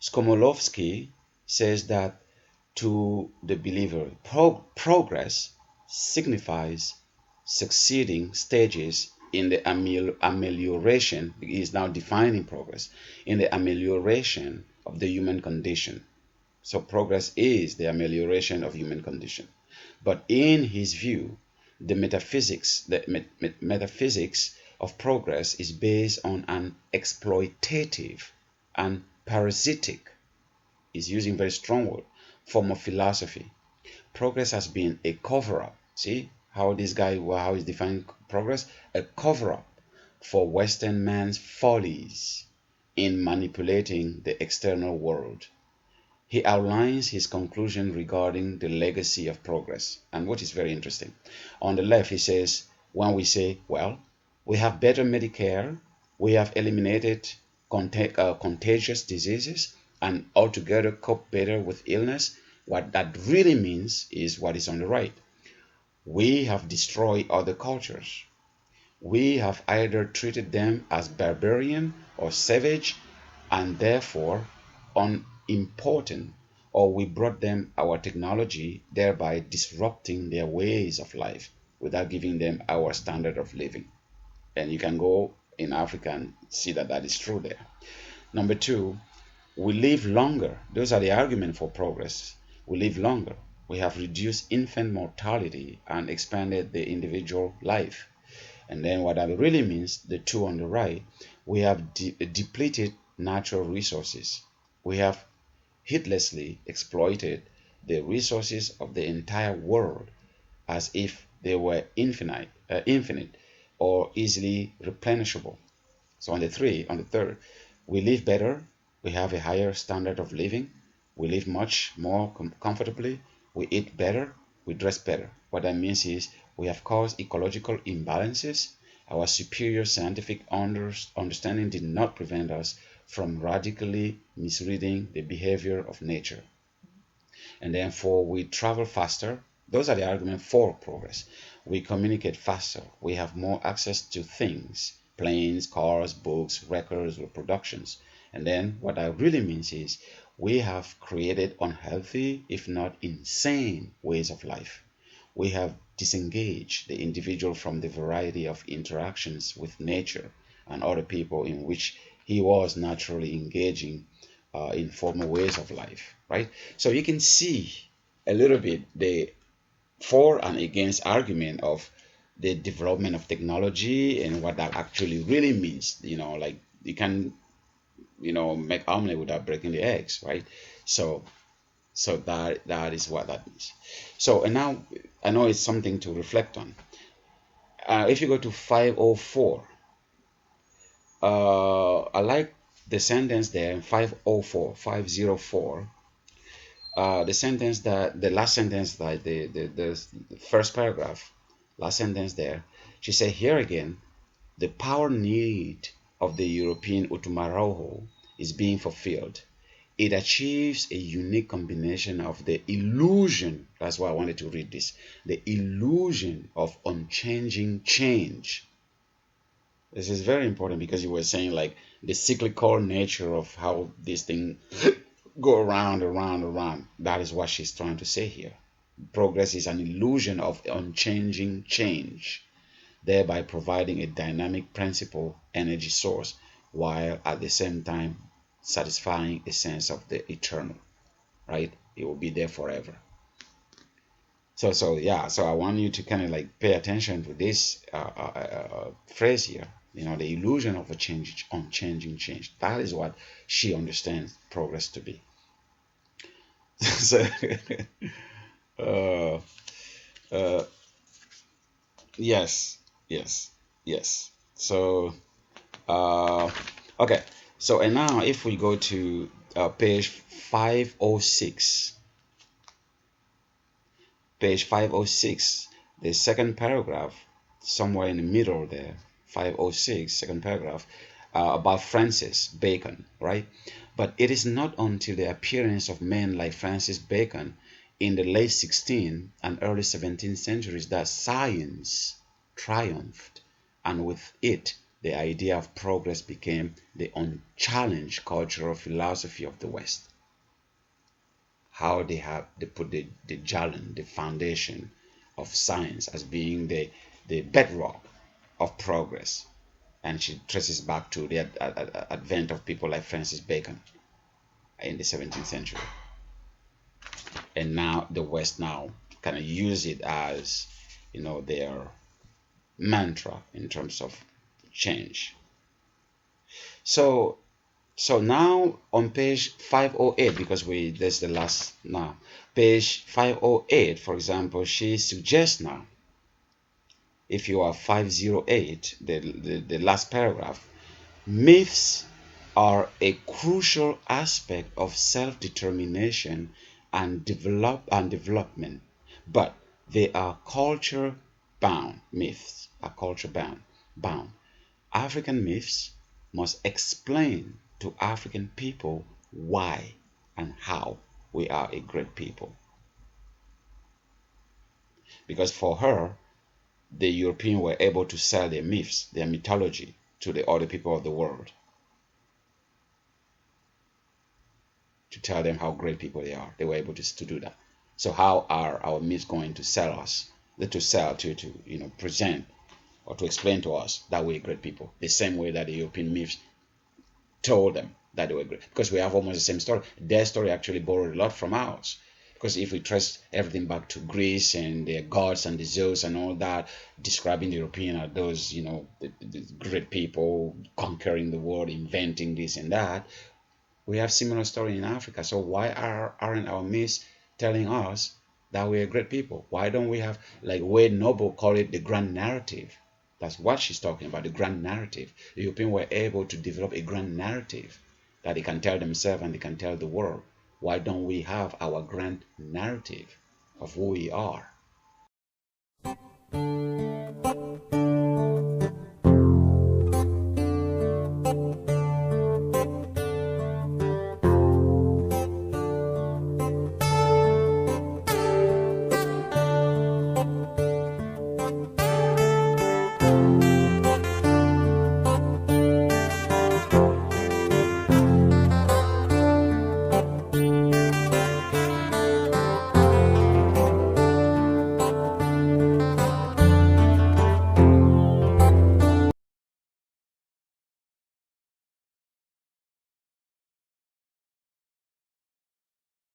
Skomolowski says that to the believer, progress signifies succeeding stages in the amelioration. He is now defining progress in the amelioration of the human condition. So progress is the amelioration of human condition. But in his view, the metaphysics of progress is based on an exploitative and parasitic, is using very strong word, form of philosophy. Progress has been a cover-up. See how this guy, how he's defining progress? A cover-up for Western man's follies in manipulating the external world. He outlines his conclusion regarding the legacy of progress, and what is very interesting. On the left, he says, when we say, well, we have better Medicare, we have eliminated contagious diseases, and altogether cope better with illness, what that really means is what is on the right. We have destroyed other cultures. We have either treated them as barbarian or savage, and therefore unimportant, or we brought them our technology, thereby disrupting their ways of life without giving them our standard of living. And you can go in Africa and see that that is true there. Number two, we live longer. Those are the arguments for progress. We live longer. We have reduced infant mortality and expanded the individual life. And then what that really means, the two on the right, we have depleted natural resources. We have heedlessly exploited the resources of the entire world as if they were infinite or easily replenishable. So on the third, we live better, we have a higher standard of living, we live much more comfortably, we eat better, we dress better. What that means is we have caused ecological imbalances. Our superior scientific understanding did not prevent us from radically misreading the behavior of nature. And therefore, we travel faster. Those are the arguments for progress. We communicate faster. We have more access to things, planes, cars, books, records, reproductions. And then what that really means is we have created unhealthy, if not insane, ways of life. We have disengaged the individual from the variety of interactions with nature and other people in which he was naturally engaging in former ways of life, right? So you can see a little bit the for and against argument of the development of technology and what that actually really means. Like you can, make omelet without breaking the eggs, right? So that is what that means. So, and now I know it's something to reflect on. If you go to 504, I like the sentence there in 504, the sentence that the last sentence, that the first paragraph, last sentence there, she said, here again, the power need of the European Utumaraho is being fulfilled. It achieves a unique combination of the illusion, that's why I wanted to read this, the illusion of unchanging change. This is very important because you were saying like the cyclical nature of how this thing go around. That is what she's trying to say here. Progress is an illusion of unchanging change, thereby providing a dynamic principle energy source, while at the same time satisfying a sense of the eternal, right? It will be there forever. So I want you to kind of like pay attention to this phrase here. The illusion of a unchanging change. That is what she understands progress to be. So, yes. So, okay. So, and now if we go to page 506, the second paragraph, somewhere in the middle there, 506, second paragraph, about Francis Bacon, right? But it is not until the appearance of men like Francis Bacon in the late 16th and early 17th centuries that science triumphed, and with it the idea of progress became the unchallenged cultural philosophy of the West. How they put the jalan, the foundation of science, as being the bedrock of progress. And she traces back to the advent of people like Francis Bacon in the 17th century. And now the West now kind of use it as, their mantra in terms of change. So now on page 508, because that's the last now, page 508, for example, she suggests now, if you are 508, the last paragraph, myths are a crucial aspect of self-determination and development, but they are culture-bound. Myths are culture-bound. African myths must explain to African people why and how we are a great people. Because for her, the Europeans were able to sell their myths, their mythology, to the other people of the world, to tell them how great people they are. They were able to do that. So how are our myths going to sell us, to present or to explain to us that we're great people, the same way that the European myths told them that they were great? Because we have almost the same story. Their story actually borrowed a lot from ours. Because if we trace everything back to Greece and their gods and the Zeus and all that, describing the European as those, the great people conquering the world, inventing this and that, we have similar story in Africa. So why aren't our myths telling us that we're great people? Why don't we have, like Wade Noble called it, the grand narrative? That's what she's talking about, the grand narrative. The Europeans were able to develop a grand narrative that they can tell themselves and they can tell the world. Why don't we have our grand narrative of who we are?